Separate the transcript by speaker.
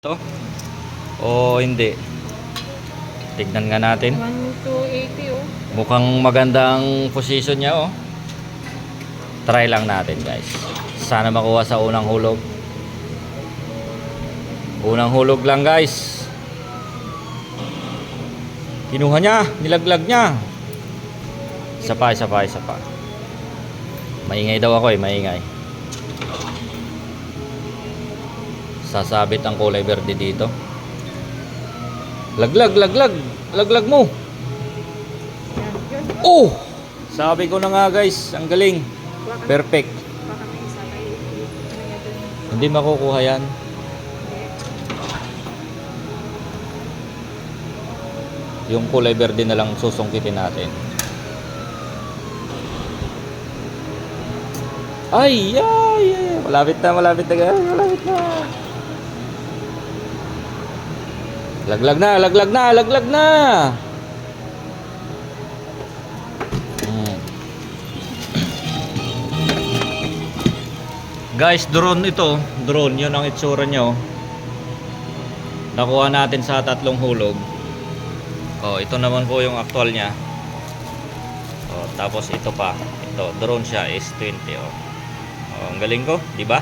Speaker 1: To o hindi, tignan nga natin.
Speaker 2: 1,280 oh.
Speaker 1: Mukhang maganda ang position niya oh. Try lang natin guys, sana makuha sa unang hulog. Unang hulog lang guys, kinuha niya, nilaglag niya. Isa pa. Maingay daw ako maingay. Sasabit ang kulay verde dito. Laglag mo. Oh! Sabi ko na nga guys, ang galing. Perfect.
Speaker 2: Baka may isa kayo.
Speaker 1: Hindi makukuha yan. Yung kulay verde na lang susungkitin natin. Ay. Malapit na guys. Laglag na. Guys, drone ito. Drone, yun ang itsura nyo. Nakuha natin sa 3 hulog. Oh, ito naman po yung actual nya. Oh, tapos ito pa. Ito, drone siya is 20 oh. Oh, ang galing ko, di ba?